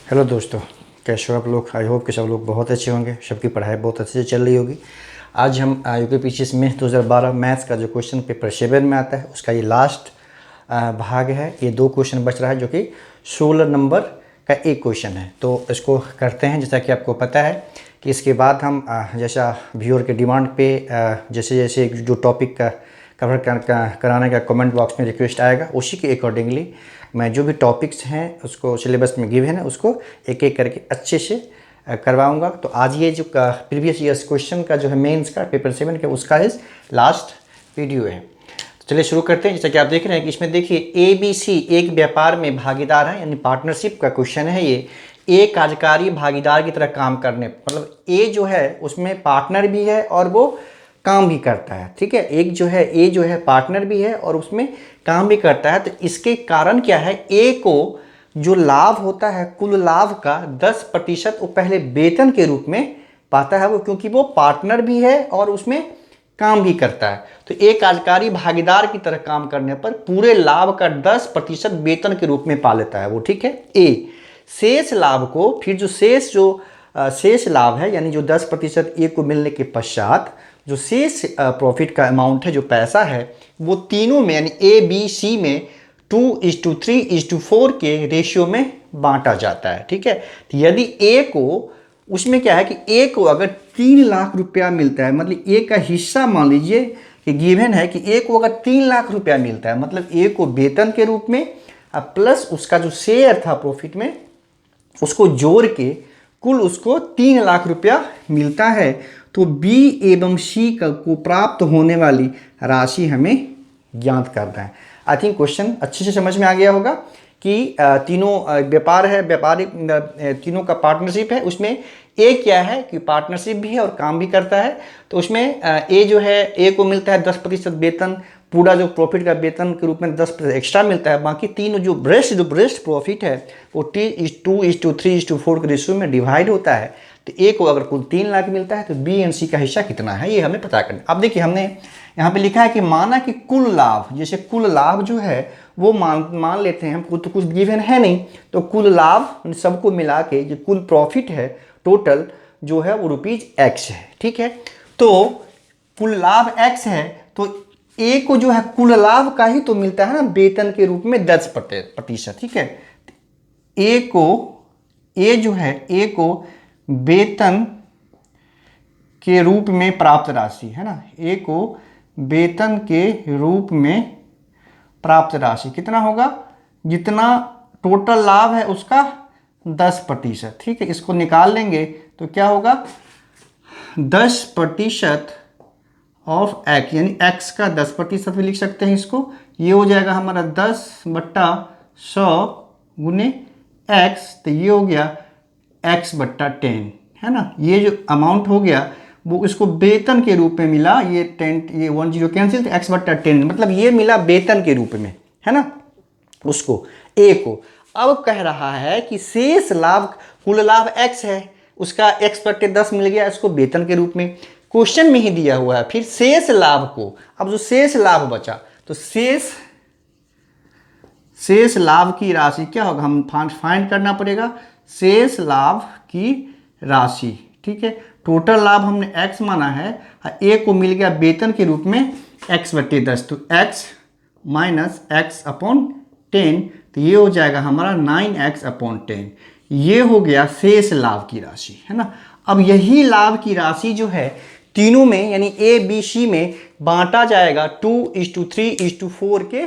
Hello दोस्तों, कैसे हो आप लोग। आई होप कि सब लोग बहुत अच्छे होंगे, सबकी पढ़ाई बहुत अच्छे से चल रही होगी। आज हम यूपीपीसीएस में 2012 मैथ्स का जो क्वेश्चन पेपर 7 में आता है उसका ये लास्ट भाग है। ये 2 क्वेश्चन बच रहा है जो कि 16 नंबर का एक क्वेश्चन है। तो इसको करते हैं। जैसा कि आपको पता है कि इसके बाद हम जैसा व्यूअर के डिमांड पे जैसे जैसे जो टॉपिक का कवर कराने का कमेंट बॉक्स में रिक्वेस्ट आएगा, उसी के अकॉर्डिंगली मैं जो भी टॉपिक्स हैं उसको सिलेबस में गिवन है उसको एक एक करके अच्छे से करवाऊंगा। तो आज ये जो प्रीवियस ईयर्स क्वेश्चन का जो है मेंस का पेपर 7 का उसका इस लास्ट वीडियो है। तो चलिए शुरू करते हैं। जैसा कि आप देख रहे हैं कि इसमें देखिए ABC एक व्यापार में भागीदार है, यानी पार्टनरशिप का क्वेश्चन है। ये एक कार्यकारी भागीदार की तरह काम करने, मतलब ए जो है उसमें पार्टनर भी है और वो काम भी करता है। ठीक है, एक जो है ए जो है पार्टनर भी है और उसमें काम भी करता है। तो इसके कारण क्या है, ए को जो लाभ होता है कुल लाभ का 10% वो पहले वेतन के रूप में पाता है, वो क्योंकि वो पार्टनर भी है और उसमें काम भी करता है। तो एक कार्यकारी भागीदार की तरह काम करने पर पूरे लाभ का 10% वेतन के रूप में पा लेता है वो। ठीक है, ए शेष लाभ को फिर जो शेष लाभ है यानी जो 10% ए को मिलने के पश्चात जो शेष प्रॉफिट का अमाउंट है, जो पैसा है, वो तीनों में यानी ABC में 2:3:4 के रेशियो में बांटा जाता है। ठीक है, तो यदि ए को उसमें क्या है कि ए को अगर 3 लाख रुपया मिलता है, मतलब ए का हिस्सा मान लीजिए कि गिवन है कि ए को अगर 3 लाख रुपया मिलता है, मतलब ए को वेतन के रूप में प्लस उसका जो शेयर था प्रॉफिट में उसको जोड़ के कुल उसको 3 लाख रुपया मिलता है, तो बी एवं सी को प्राप्त होने वाली राशि हमें ज्ञात करना है। आई थिंक क्वेश्चन अच्छे से समझ में आ गया होगा कि तीनों व्यापार है, व्यापारिक तीनों का पार्टनरशिप है। उसमें ए क्या है कि पार्टनरशिप भी है और काम भी करता है। तो उसमें ए जो है, ए को मिलता है 10% वेतन, पूरा जो प्रॉफिट का वेतन के रूप में 10% एक्स्ट्रा मिलता है। बाकी तीनों जो ब्रेस्ट प्रॉफिट है वो 2:3:4 के रेशियो में डिवाइड होता है। तो ए को अगर कुल 3 लाख मिलता है तो बी एंड सी का हिस्सा कितना है ये हमें पता करना। अब देखिए हमने यहाँ पे लिखा है कि माना कि कुल लाभ, जैसे कुल लाभ जो है वो मान लेते हैं, हमको तो कुछ गिवन है नहीं, तो कुल लाभ सबको मिला के जो कुल प्रॉफिट है टोटल जो है वो ₹X है। ठीक है, तो कुल लाभ X है, तो ए को जो है कुल लाभ का ही तो मिलता है ना वेतन के रूप में 10%। ठीक है, ए जो है ए को वेतन के रूप में प्राप्त राशि है ना, ए को वेतन के रूप में प्राप्त राशि कितना होगा, जितना टोटल लाभ है उसका 10%। ठीक है, इसको निकाल लेंगे तो क्या होगा, 10% ऑफ एक्स, यानी एक्स का 10% भी लिख सकते हैं इसको। ये हो जाएगा हमारा 10/100 गुने एक्स, तो ये हो गया x/10 है ना। ये जो अमाउंट हो गया वो इसको वेतन के रूप में मिला, ये 10 ये 10 कैंसिल, तो x/10 मतलब ये मिला वेतन के रूप में है ना उसको, ए को। अब कह रहा है कि शेष लाभ, कुल लाभ x है, उसका x/10 मिल गया इसको वेतन के रूप में, क्वेश्चन में ही दिया हुआ है। फिर शेष लाभ को, अब जो शेष लाभ बचा तो शेष लाभ की राशि क्या होगा, हम फाइंड करना पड़ेगा शेष लाभ की राशि। ठीक है, टोटल लाभ हमने x माना है, ए को मिल गया वेतन के रूप में x/10, तो x माइनस x/10, तो ये हो जाएगा हमारा 9x/10। ये हो गया शेष लाभ की राशि है ना। अब यही लाभ की राशि जो है तीनों में यानी ABC में बांटा जाएगा 2:3:4 के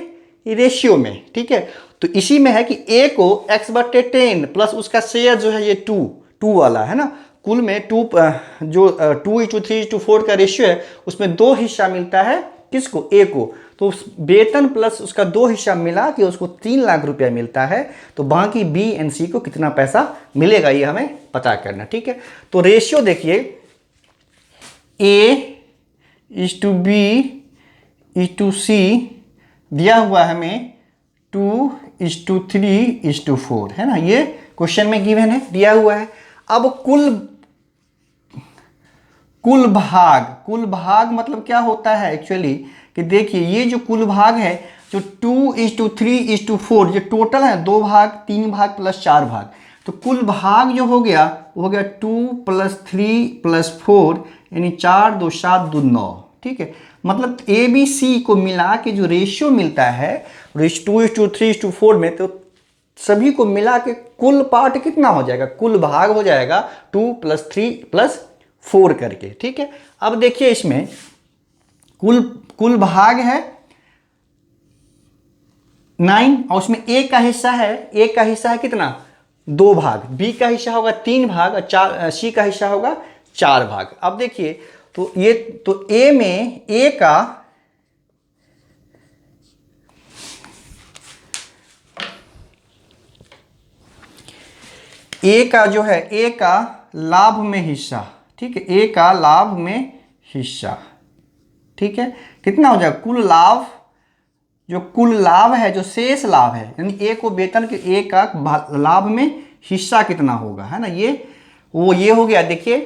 रेशियो में। ठीक है, तो इसी में है कि ए को x/10 प्लस उसका शेयर जो है ये 2 वाला है ना, कुल में 2:3:4 का रेशियो है, उसमें 2 हिस्सा मिलता है किसको, ए को। तो वेतन प्लस उसका 2 हिस्सा मिला कि उसको 3 लाख रुपया मिलता है, तो बाकी बी एंड सी को कितना पैसा मिलेगा ये हमें पता करना। ठीक है, तो रेशियो देखिए A:B:C दिया हुआ हमें 2:3:4 है ना, ये क्वेश्चन में गिवन है, दिया हुआ है। अब कुल भाग मतलब क्या होता है एक्चुअली कि देखिए ये जो कुल भाग है जो 2:3:4 ये टोटल है, 2 भाग 3 भाग प्लस 4 भाग, तो कुल भाग जो हो गया वो हो गया 2 + 3 + 4 यानी 4 2 7 2 9। ठीक है, मतलब ए बी सी को मिला के जो रेशियो मिलता है 2:3:4 में, तो सभी को मिला के कुल पार्ट कितना हो जाएगा, कुल भाग हो जाएगा 2 + 3 + 4 करके। ठीक है, अब देखिए इसमें कुल भाग है 9 और उसमें ए का हिस्सा है कितना, 2 भाग, बी का हिस्सा होगा 3 भाग और सी का हिस्सा होगा 4 भाग। अब देखिए तो ये तो ए में ए का जो है ए का लाभ में हिस्सा, ठीक है, ए का लाभ में हिस्सा, ठीक है, कितना हो जाएगा कुल लाभ, जो कुल लाभ है, जो शेष लाभ है, यानी ए को वेतन के ए का लाभ में हिस्सा कितना होगा, है ना, ये हो गया। देखिए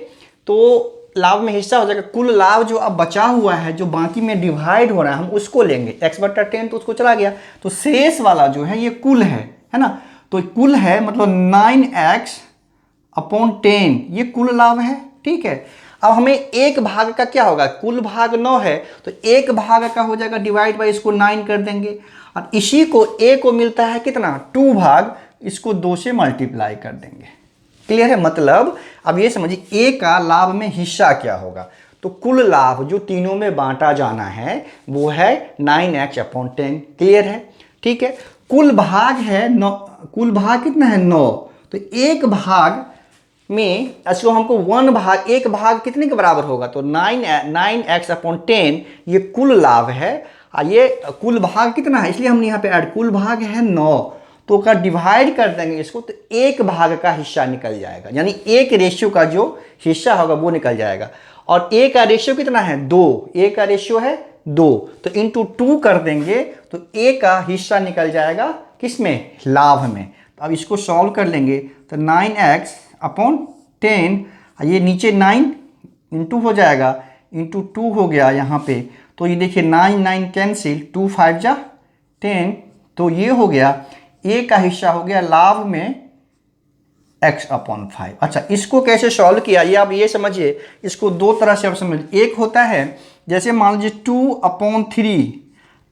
तो लाभ में हिस्सा हो जाएगा, कुल लाभ जो अब बचा हुआ है, जो बाकी में डिवाइड हो रहा है, हम उसको लेंगे x/10, तो उसको चला गया, तो शेष वाला जो है ये कुल है ना, तो कुल है मतलब 9x/10 ये कुल लाभ है। ठीक है, अब हमें एक भाग का क्या होगा, कुल भाग 9 है तो एक भाग का हो जाएगा डिवाइड बाई, इसको 9 कर देंगे, और इसी को ए को मिलता है कितना 2 भाग, इसको 2 से मल्टीप्लाई कर देंगे। क्लियर है, मतलब अब ये समझिए ए का लाभ में हिस्सा क्या होगा, तो कुल लाभ जो तीनों में बांटा जाना है वो है 9x/10। क्लियर है, ठीक है, कुल भाग है 9, कुल भाग कितना है 9, तो एक भाग में इसको हमको 1 भाग, एक भाग कितने के बराबर होगा, तो 9x/10 ये कुल लाभ है, और ये कुल भाग कितना है, इसलिए हमने यहाँ पे ऐड, कुल भाग है 9, तो का डिवाइड कर देंगे इसको, तो एक भाग का हिस्सा निकल जाएगा, यानी एक रेशियो का जो हिस्सा होगा वो निकल जाएगा, और ए का रेशियो कितना है 2, ए का रेशियो है 2, तो इंटू 2 कर देंगे तो ए का हिस्सा निकल जाएगा किसमें, लाभ में। तो अब इसको सॉल्व कर लेंगे, तो 9x/10, ये नीचे 9 इंटू हो जाएगा, इंटू 2 हो गया यहाँ पे, तो ये देखिए 9 कैंसिल, 2 5 जा 10, तो ये हो गया ए का हिस्सा हो गया लाभ में x/5। अच्छा, इसको कैसे सॉल्व किया ये आप ये समझिए, इसको दो तरह से आप समझिए, एक होता है जैसे मान लीजिए 2/3,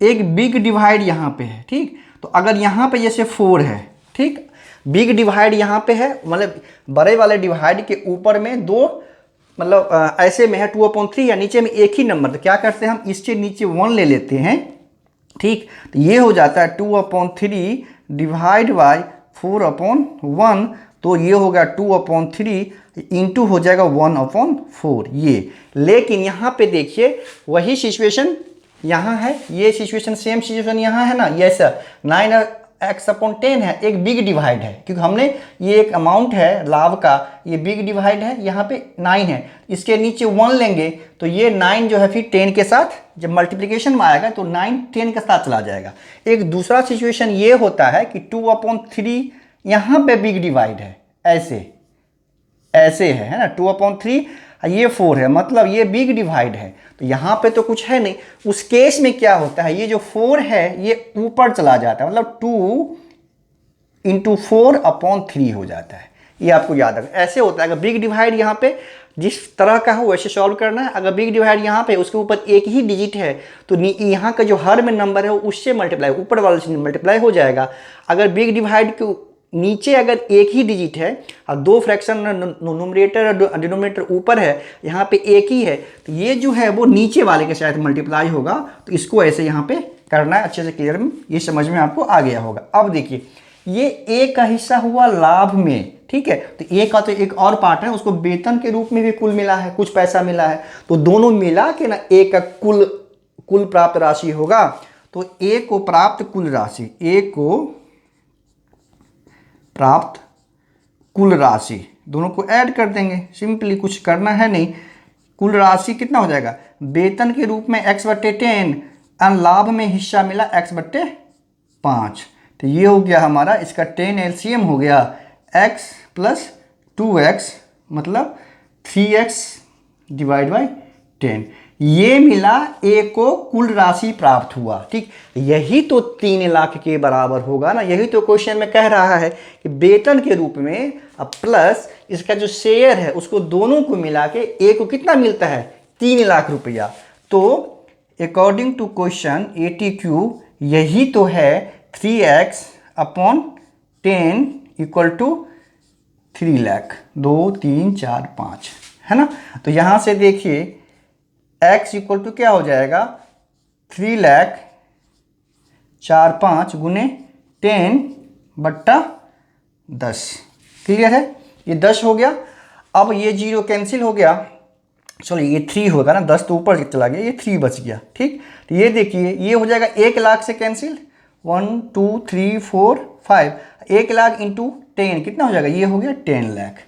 एक बिग डिवाइड यहाँ पे है, ठीक, तो अगर यहाँ पे जैसे 4 है, ठीक, बिग डिवाइड यहाँ पे है, मतलब बड़े वाले डिवाइड के ऊपर में दो, मतलब ऐसे में है 2/3 या नीचे में एक ही नंबर, तो क्या करते हैं हम इसके नीचे 1 ले लेते हैं, ठीक, तो ये हो जाता है 2/3 डिवाइड बाई 4/1, तो ये हो गया 2/3 इंटू हो जाएगा 1/4 ये। लेकिन यहाँ पे देखिए वही सिचुएशन यहाँ है, ये सिचुएशन सेम सिचुएशन यहाँ है ना, ये सर 9x/10 है, एक बिग डिवाइड है, क्योंकि हमने ये एक अमाउंट है लाभ का, ये बिग डिवाइड है, यहाँ पे 9 है, इसके नीचे 1 लेंगे तो ये 9 जो है फिर 10 के साथ जब मल्टीप्लिकेशन में आएगा तो 9 10 के साथ चला जाएगा। एक दूसरा सिचुएशन ये होता है कि 2/3 यहाँ पे बिग डिवाइड है, ऐसे है ना, 2/3 ये 4 है, मतलब ये बिग डिवाइड है, तो यहाँ पे तो कुछ है नहीं, उस केस में क्या होता है, ये जो 4 है ये ऊपर चला जाता है, मतलब 2 × 4/3 हो जाता है, ये आपको याद रखना, ऐसे होता है। अगर बिग डिवाइड यहाँ पे जिस तरह का हो वैसे सॉल्व करना है, अगर बिग डिवाइड यहाँ पे उसके ऊपर एक ही डिजिट है तो यहाँ का जो हर में नंबर है उससे मल्टीप्लाई, ऊपर वाले से मल्टीप्लाई हो जाएगा। अगर बिग डिवाइड के नीचे अगर एक ही डिजिट है और दो फ्रैक्शन न्यूमरेटर और डिनोमिनेटर ऊपर है, यहाँ पे एक ही है, तो ये जो है वो नीचे वाले के साथ मल्टीप्लाई होगा, तो इसको ऐसे यहाँ पे करना है, अच्छे से क्लियर में ये समझ में आपको आ गया होगा। अब देखिए ये ए का हिस्सा हुआ लाभ में, ठीक है, तो ए का तो एक और पार्ट है, उसको वेतन के रूप में भी कुल मिला है, कुछ पैसा मिला है, तो दोनों मिला के ना ए का कुल प्राप्त राशि होगा। तो ए को प्राप्त कुल राशि, ए को प्राप्त कुल राशि दोनों को ऐड कर देंगे, सिंपली कुछ करना है नहीं। कुल राशि कितना हो जाएगा, वेतन के रूप में x/10 और लाभ में हिस्सा मिला x/5, तो ये हो गया हमारा, इसका 10 एलसीएम हो गया x + 2x मतलब 3x/10। ये मिला, ए को कुल राशि प्राप्त हुआ। ठीक, यही तो 3 लाख के बराबर होगा ना। यही तो क्वेश्चन में कह रहा है कि वेतन के रूप में अब प्लस इसका जो शेयर है उसको दोनों को मिला के ए को कितना मिलता है, 3 लाख रुपया। तो अकॉर्डिंग टू क्वेश्चन 80Q यही तो है 3x upon 10 equal to 3 lakh. 2 3 4 5 है ना। तो यहाँ से देखिए x इक्वल टू क्या हो जाएगा, 3 लाख 4 5 गुने 10 बट्टा 10। क्लियर है, ये 10 हो गया। अब ये 0 कैंसिल हो गया, सॉरी ये 3 होगा ना, 10 तो ऊपर चला गया, ये 3 बच गया। ठीक, तो ये देखिए ये हो जाएगा 1 लाख से कैंसिल, 1 2 3 4 5, 1 लाख इंटू 10 कितना हो जाएगा, ये हो गया 10 लाख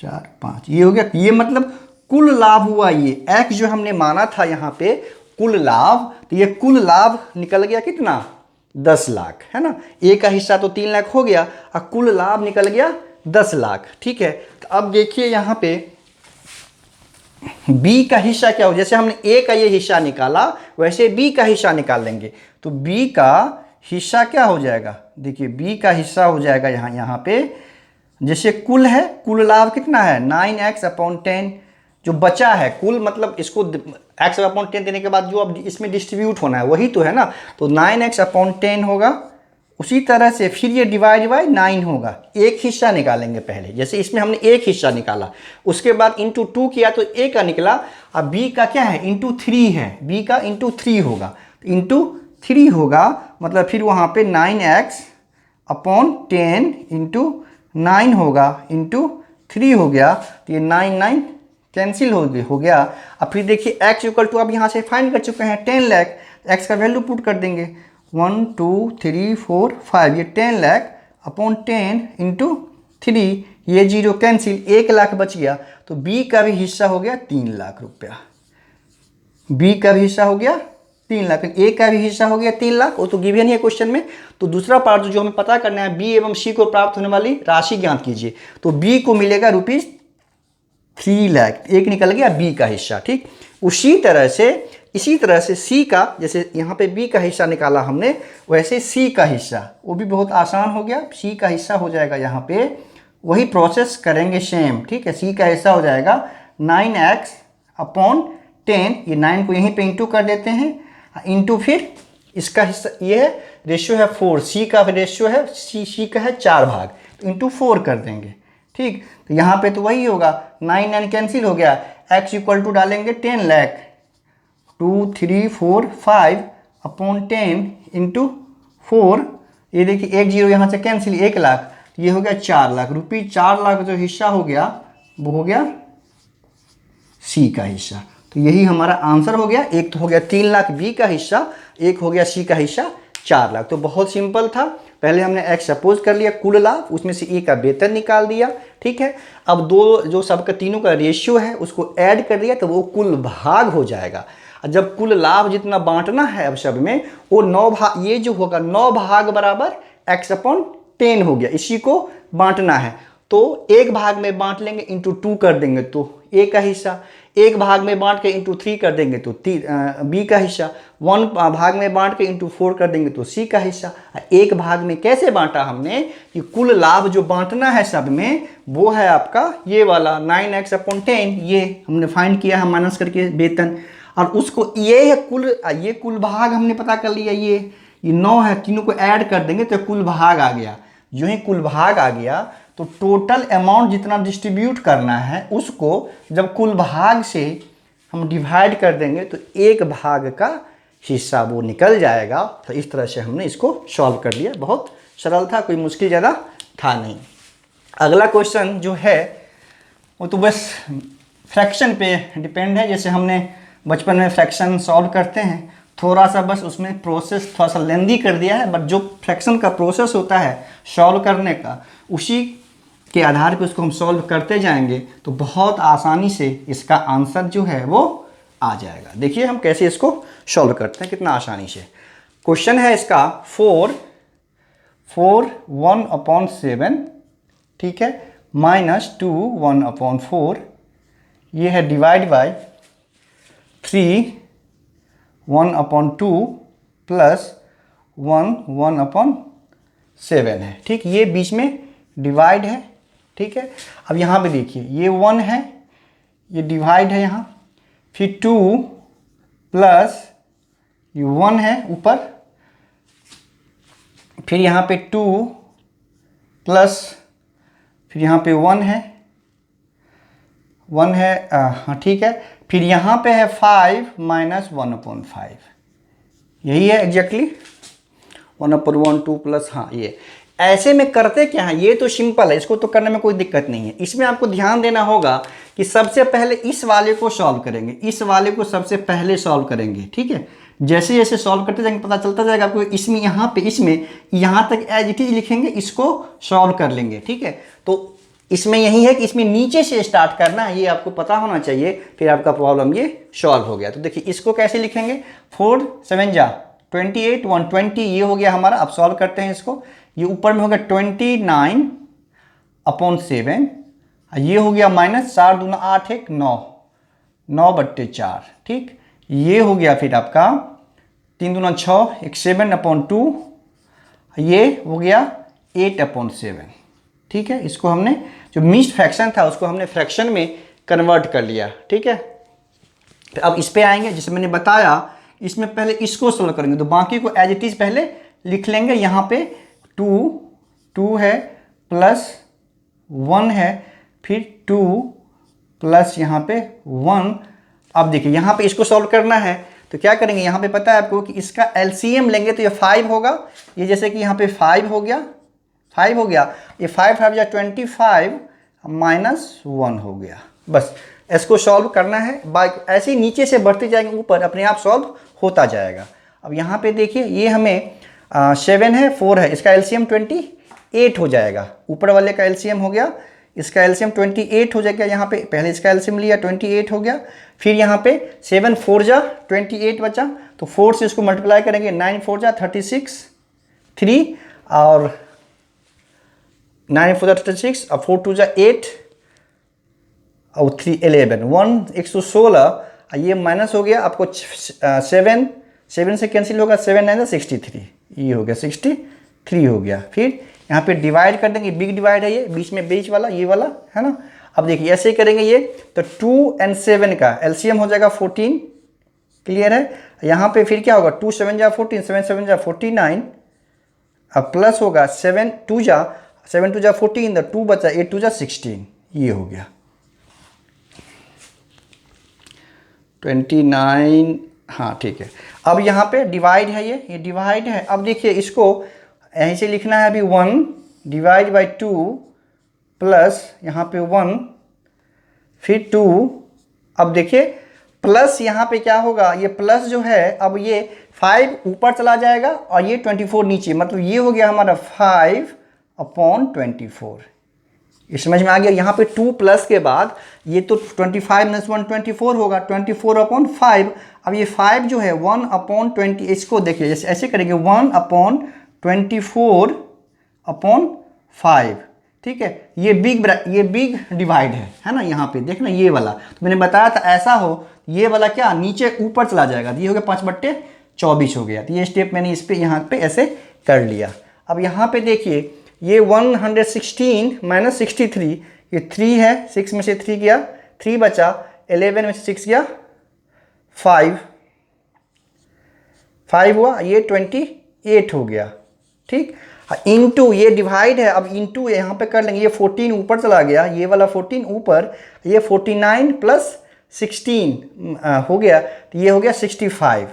4 5, ये हो गया। ये मतलब कुल लाभ हुआ, ये x जो हमने माना था यहाँ पे कुल लाभ, तो ये कुल लाभ निकल गया कितना, 10 लाख है ना। ए का हिस्सा तो 3 लाख हो गया और कुल लाभ निकल गया 10 लाख। ठीक है, तो अब देखिए यहाँ पे बी का हिस्सा क्या हो, जैसे हमने ए का ये हिस्सा निकाला वैसे बी का हिस्सा निकाल लेंगे। तो बी का हिस्सा क्या हो जाएगा, देखिए बी का हिस्सा हो जाएगा यहाँ पे जैसे कुल है, कुल लाभ कितना है 9x अपॉन 10, जो बचा है कुल मतलब इसको x अपॉन 10 देने के बाद जो अब इसमें डिस्ट्रीब्यूट होना है वही तो है ना। तो 9x अपॉन 10 होगा, उसी तरह से फिर ये डिवाइड बाय 9 होगा। एक हिस्सा निकालेंगे पहले, जैसे इसमें हमने एक हिस्सा निकाला, उसके बाद इंटू 2 किया तो ए का निकला। अब बी का क्या है, इंटू 3 है, बी का इंटू 3 होगा, इंटू 3 होगा मतलब फिर वहाँ पे 9x अपॉन 10 इंटू 9 होगा, इंटू 3 हो गया। तो ये 9 9 कैंसिल हो गया। अब फिर देखिए x इक्वल टू, अब यहाँ से फाइंड कर चुके हैं 10 लाख, x का वैल्यू पुट कर देंगे 1 2 3 4 5, ये 10 लाख अपॉन 10 इंटू 3, ये 0 कैंसिल, 1 लाख बच गया। तो b का भी हिस्सा हो गया 3 लाख रुपया, b का भी हिस्सा हो गया 3 लाख, ए का भी हिस्सा हो गया 3 लाख, वो तो गिवन है क्वेश्चन में। तो दूसरा पार्ट जो हमें पता करना है, बी एवं सी को प्राप्त होने वाली राशि ज्ञात कीजिए। तो बी को मिलेगा रुपीज़ 3 लाख, एक निकल गया बी का हिस्सा। ठीक, इसी तरह से सी का, जैसे यहाँ पे बी का हिस्सा निकाला हमने वैसे सी का हिस्सा, वो भी बहुत आसान हो गया। सी का हिस्सा हो जाएगा यहाँ पे, वही प्रोसेस करेंगे सेम। ठीक है, सी का हिस्सा हो जाएगा 9x अपॉन 10, ये 9 को यहीं पे इंटू कर देते हैं, इंटू फिर इसका हिस्सा, ये है रेशियो है 4, सी का रेशियो है सी का है 4 भाग, तो इंटू 4 कर देंगे। ठीक, तो यहाँ पे तो वही होगा, 9 9 कैंसिल हो गया, x इक्वल टू डालेंगे 10 लाख 2 3 4 5 अपॉन 10 इंटू 4, ये देखिए 1 0 यहाँ से कैंसिल, 1 लाख, ये हो गया 4 लाख रुपये। 4 लाख जो हिस्सा हो गया वो हो गया सी का हिस्सा। तो यही हमारा आंसर हो गया। एक तो हो गया 3 लाख बी का हिस्सा, एक हो गया सी का हिस्सा 4 लाख। तो बहुत सिंपल था, पहले हमने एक्स सपोज कर लिया कुल लाभ, उसमें से ए का वेतन निकाल दिया। ठीक है, अब दो जो सबका तीनों का रेशियो है उसको ऐड कर दिया तो वो कुल भाग हो जाएगा। जब कुल लाभ जितना बांटना है अब सब में, वो 9 भाग, ये जो होगा 9 भाग बराबर एक्स अपॉन 10 हो गया, इसी को बांटना है। तो एक भाग में बांट लेंगे, इंटू 2 कर देंगे तो ए का हिस्सा, एक भाग में बांट के इंटू 3 कर देंगे तो बी का हिस्सा, 1 भाग में बांट के इंटू 4 कर देंगे तो सी का हिस्सा। एक भाग में कैसे बांटा हमने कि कुल लाभ जो बांटना है सब में वो है आपका ये वाला 9x अपॉन 10, ये हमने फाइंड किया है माइनस करके वेतन, और उसको ये है कुल भाग हमने पता कर लिया, ये 9 है, तीनों को ऐड कर देंगे तो कुल भाग आ गया। जो ही कुल भाग आ गया तो टोटल अमाउंट जितना डिस्ट्रीब्यूट करना है उसको जब कुल भाग से हम डिवाइड कर देंगे तो एक भाग का हिस्सा वो निकल जाएगा। तो इस तरह से हमने इसको सॉल्व कर लिया, बहुत सरल था, कोई मुश्किल ज़्यादा था नहीं। अगला क्वेश्चन जो है वो तो बस फ्रैक्शन पे डिपेंड है, जैसे हमने बचपन में फ्रैक्शन सॉल्व करते हैं, थोड़ा सा बस उसमें प्रोसेस थोड़ा सा लेंदी कर दिया है, बट जो फ्रैक्शन का प्रोसेस होता है सॉल्व करने का, उसी के आधार पे उसको हम सॉल्व करते जाएंगे तो बहुत आसानी से इसका आंसर जो है वो आ जाएगा। देखिए हम कैसे इसको सॉल्व करते हैं, कितना आसानी से। क्वेश्चन है इसका 4 1/7, ठीक है, -2 1/4, ये है डिवाइड बाय 3 1/2 प्लस 1/7 है। ठीक, ये बीच में डिवाइड है। ठीक है, अब यहाँ पे देखिए ये 1 है, ये डिवाइड है यहाँ, फिर 2 प्लस ये 1 है ऊपर, फिर यहाँ पे 2 प्लस फिर यहाँ पे 1 है, 1 है, हाँ ठीक है, फिर यहाँ पे है 5 माइनस 1/5, यही है एग्जैक्टली 1/2 प्लस, हाँ ये। ऐसे में करते क्या है, ये तो सिंपल है, इसको तो करने में कोई दिक्कत नहीं है। इसमें आपको ध्यान देना होगा कि सबसे पहले इस वाले को सॉल्व करेंगे, इस वाले को सबसे पहले सॉल्व करेंगे। ठीक है, जैसे जैसे सॉल्व करते जाएंगे पता चलता जाएगा आपको, इसमें यहाँ पे इसमें यहाँ तक एज इट इज लिखेंगे, इसको सॉल्व कर लेंगे। ठीक है, तो इसमें यही है कि इसमें नीचे से स्टार्ट करना है, ये आपको पता होना चाहिए, फिर आपका प्रॉब्लम ये सॉल्व हो गया। तो देखिए इसको कैसे लिखेंगे, 4 7 जा 28 120, ये हो गया हमारा। अब सॉल्व करते हैं इसको, ये ऊपर में हो गया 29/7, ये हो गया माइनस 4 दूना 8 1 9 9/4। ठीक, ये हो गया फिर आपका 3 दूना 6 1 7/2, ये हो गया 8/7। ठीक है, इसको हमने जो मिक्स्ड फ्रैक्शन था उसको हमने फ्रैक्शन में कन्वर्ट कर लिया। ठीक है, तो अब इस पे आएंगे, जैसे मैंने बताया इसमें पहले इसको सॉल्व करेंगे, तो बाकी को एज इट इज पहले लिख लेंगे। यहाँ पे 2 है प्लस 1 है, फिर 2 प्लस यहाँ पे 1। अब देखिए यहाँ पे इसको सॉल्व करना है, तो क्या करेंगे, यहाँ पे पता है आपको कि इसका एलसीएम लेंगे तो ये 5 होगा। ये जैसे कि यहाँ पे 5 हो गया, 5 हो गया, ये 5 5 25 माइनस 1 हो गया। बस इसको सॉल्व करना है, ऐसे ही नीचे से बढ़ते जाएंगे ऊपर, अपने आप सॉल्व होता जाएगा। अब यहाँ पे देखिए ये हमें 7 है 4 है, इसका एलसीएम 28 हो जाएगा। ऊपर वाले का एलसीएम हो गया, इसका एलसीएम 28 हो जाएगा। यहाँ पे पहले इसका एलसीएम लिया 28 हो गया, फिर यहाँ पे 7 4 जा 28 बचा, तो 4 से इसको मल्टीप्लाई करेंगे, 9 4 जा 36 3, और 9 4 जा 36, और 4 2 जा 8, और 3 11 1 116, ये माइनस हो गया आपको 7 से कैंसिल होगा, 7 9 63, ये हो गया 63 हो गया। फिर यहाँ पे डिवाइड कर देंगे, बिग डिवाइड है ये, बीच में बीच वाला ये वाला है ना। अब देखिए ऐसे ही करेंगे ये, तो 2 और 7 का एलसीएम हो जाएगा 14, क्लियर है। यहाँ पे फिर क्या होगा, 2 7 जा 14, 7 7 जा 49, अब प्लस होगा 7 2 जा 14, तो 2 बचा, 8 2 जा 16, ये हो गया 29। हाँ ठीक है, अब यहाँ पे डिवाइड है, ये डिवाइड है। अब देखिए इसको यहीं से लिखना है अभी, 1 डिवाइड बाई 2 प्लस यहाँ पे 1 फिर 2। अब देखिए प्लस यहाँ पे क्या होगा, ये प्लस जो है अब ये 5 ऊपर चला जाएगा और ये 24 नीचे, मतलब ये हो गया हमारा 5/24। ये समझ में आ गया। यहाँ पे 2 प्लस के बाद ये तो 25 - 1 24 होगा, 24/5। अब ये 5 जो है 1/20, इसको देखिए जैसे ऐसे करेंगे 1/24/5। ठीक है, ये बिग डिवाइड है ना। यहाँ पे देखना ये वाला, तो मैंने बताया था ऐसा हो, ये वाला क्या नीचे ऊपर चला जाएगा, तो ये हो गया 5/24 हो गया। तो ये स्टेप मैंने इस पे यहाँ पे ऐसे कर लिया। अब यहाँ पे देखिए ये 116 माइनस 63, ये 3 है, 6 में से 3 गया, 3 बचा, 11 में से 6 गया 5 हुआ, ये 28 हो गया। ठीक, इनटू ये डिवाइड है, अब इनटू यहाँ पे कर लेंगे, ये 14 ऊपर चला गया, ये वाला 14 ऊपर, ये 49 प्लस 16 हो गया, तो ये हो गया 65।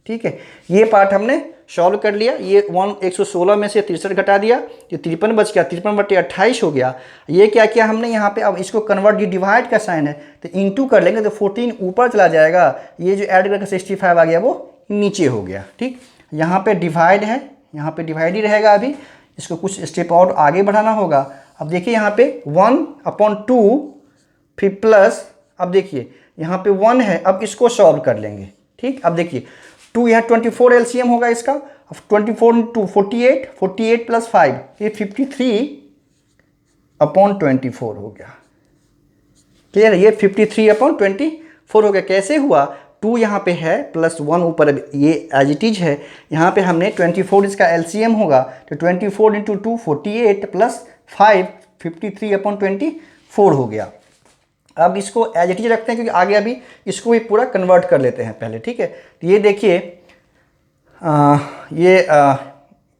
ठीक है, ये पार्ट हमने सॉल्व कर लिया। ये 116 में से 63 घटा दिया, ये 53 बच गया, 53/28 हो गया। ये क्या किया हमने यहाँ पे, अब इसको कन्वर्ट, डिवाइड का साइन है तो इनटू कर लेंगे, तो 14 ऊपर चला जाएगा, ये जो ऐड करके 65 आ गया वो नीचे हो गया। ठीक, यहाँ पे डिवाइड है, यहाँ पे डिवाइड ही रहेगा, अभी इसको कुछ स्टेप और आगे बढ़ाना होगा। अब देखिए यहाँ पे 1/2 फिर प्लस, अब देखिए यहाँ पे 1 है, अब इसको सॉल्व कर लेंगे। ठीक, अब देखिए 2 यहाँ 24 एलसीएम होगा इसका, अब 24 × 2 48, 48 प्लस 5 ये 53/24 हो गया। क्लियर है, ये 53/24 हो गया। कैसे हुआ, 2 यहाँ पे है प्लस 1 ऊपर, ये एज इट इज है। यहाँ पे हमने 24 इसका एलसीएम होगा, तो 24 इंटू 2 48 प्लस 5 53/24 हो गया। अब इसको एज इट इज रखते हैं क्योंकि आगे अभी इसको भी पूरा कन्वर्ट कर लेते हैं पहले, ठीक है। तो ये देखिए ये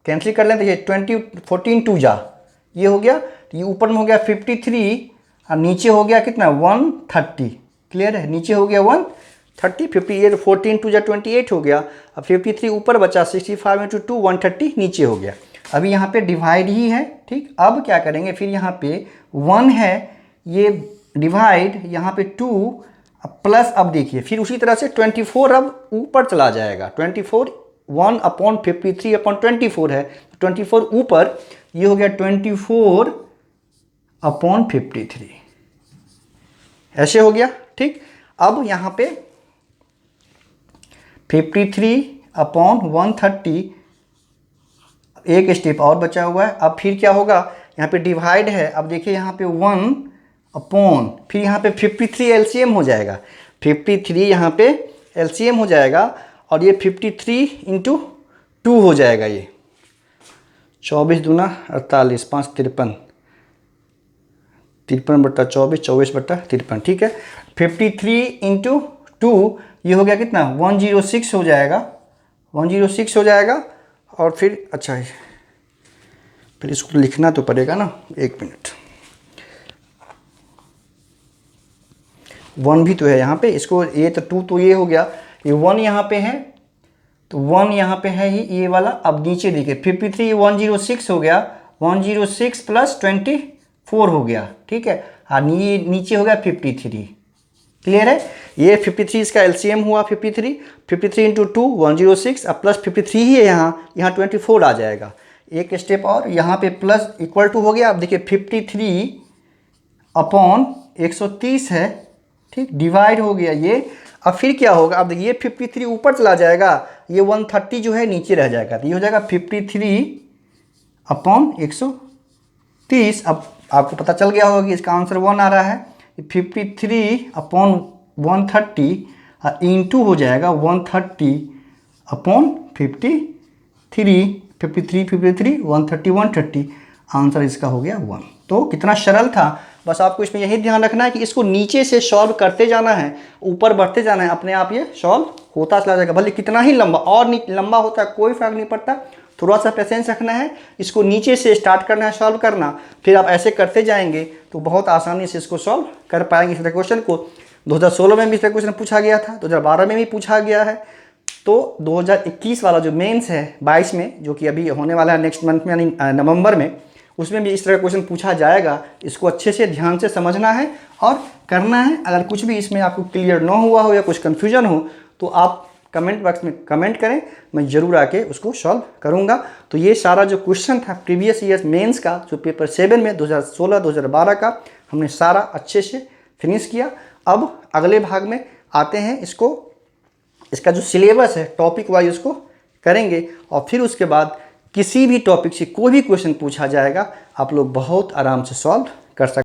कैंसिल कर लें, तो ये 14 2 जा, ये हो गया। तो ये ऊपर में हो गया 53 और नीचे हो गया कितना 130, क्लियर है। नीचे हो गया 130, 58 14 2 जा 28 हो गया। अब 53 ऊपर बचा, 65 इंटू 2 130 नीचे हो गया। अभी यहाँ पे डिवाइड ही है, ठीक। अब क्या करेंगे, फिर यहाँ पे 1 है, ये डिवाइड यहाँ पे 2 प्लस, अब देखिए फिर उसी तरह से 24 अब ऊपर चला जाएगा। 24 1/53/24 है, 24 ऊपर, ये हो गया 24/53, ऐसे हो गया, ठीक। अब यहाँ पे 53/130, एक स्टेप और बचा हुआ है। अब फिर क्या होगा, यहाँ पे डिवाइड है, अब देखिए यहाँ पे 1/, फिर यहाँ पे 53 एलसीएम हो जाएगा, 53 यहाँ पे एलसीएम हो जाएगा, और ये 53 इंटू 2 हो जाएगा, ये 24 दूना 48, 5 53, 53/24, 24/53, ठीक है। 53 इंटू 2 ये हो गया कितना 106 हो जाएगा, 106 हो जाएगा। और फिर अच्छा है, फिर इसको लिखना तो पड़ेगा ना, 1 मिनट, 1 भी तो है यहाँ पे, इसको ये तो 2 तो ये हो गया, ये 1 यहाँ पे है, तो 1 यहाँ पे है ही ये वाला। अब नीचे देखिए 53 106 हो गया, 106 प्लस 24 हो गया, ठीक है। और ये नीचे हो गया 53, क्लियर है। ये 53 इसका एलसीएम हुआ 53 इंटू 2 106, अब प्लस 53 ही है यहाँ 24 आ जाएगा। एक स्टेप और, यहाँ पे प्लस इक्वल टू हो गया। अब देखिए 53/130 है, ठीक, डिवाइड हो गया ये। अब फिर क्या होगा, अब देखिए 53 ऊपर चला जाएगा, ये 130 जो है नीचे रह जाएगा, तो ये हो जाएगा 53/130। अब आपको पता चल गया होगा कि इसका आंसर 1 आ रहा है। 53/130 इंटू हो जाएगा 130/53, 53 130 130, आंसर इसका हो गया 1। तो कितना सरल था। बस आपको इसमें यही ध्यान रखना है कि इसको नीचे से सॉल्व करते जाना है, ऊपर बढ़ते जाना है, अपने आप ये सॉल्व होता चला जाएगा। भले कितना ही लंबा और लंबा होता है कोई फर्क नहीं पड़ता, थोड़ा सा पेशेंस रखना है। इसको नीचे से स्टार्ट करना है सॉल्व करना, फिर आप ऐसे करते जाएंगे तो बहुत आसानी से इसको सॉल्व कर पाएंगे। इस क्वेश्चन को 2016 में भी इस क्वेश्चन पूछा गया था, 2012 में भी पूछा गया है। तो 2021 वाला जो मेंस है 22 में, जो कि अभी होने वाला है नेक्स्ट मंथ में यानी नवंबर में, उसमें भी इस तरह का क्वेश्चन पूछा जाएगा। इसको अच्छे से ध्यान से समझना है और करना है। अगर कुछ भी इसमें आपको क्लियर ना हुआ हो या कुछ कन्फ्यूजन हो तो आप कमेंट बॉक्स में कमेंट करें, मैं ज़रूर आके उसको सॉल्व करूंगा। तो ये सारा जो क्वेश्चन था प्रीवियस ईयर मेंस का, जो पेपर 7 में 2016-2012 का, हमने सारा अच्छे से फिनिश किया। अब अगले भाग में आते हैं, इसका जो सिलेबस है टॉपिक वाइज उसको करेंगे, और फिर उसके बाद किसी भी टॉपिक से कोई भी क्वेश्चन पूछा जाएगा आप लोग बहुत आराम से सॉल्व कर सकते हैं।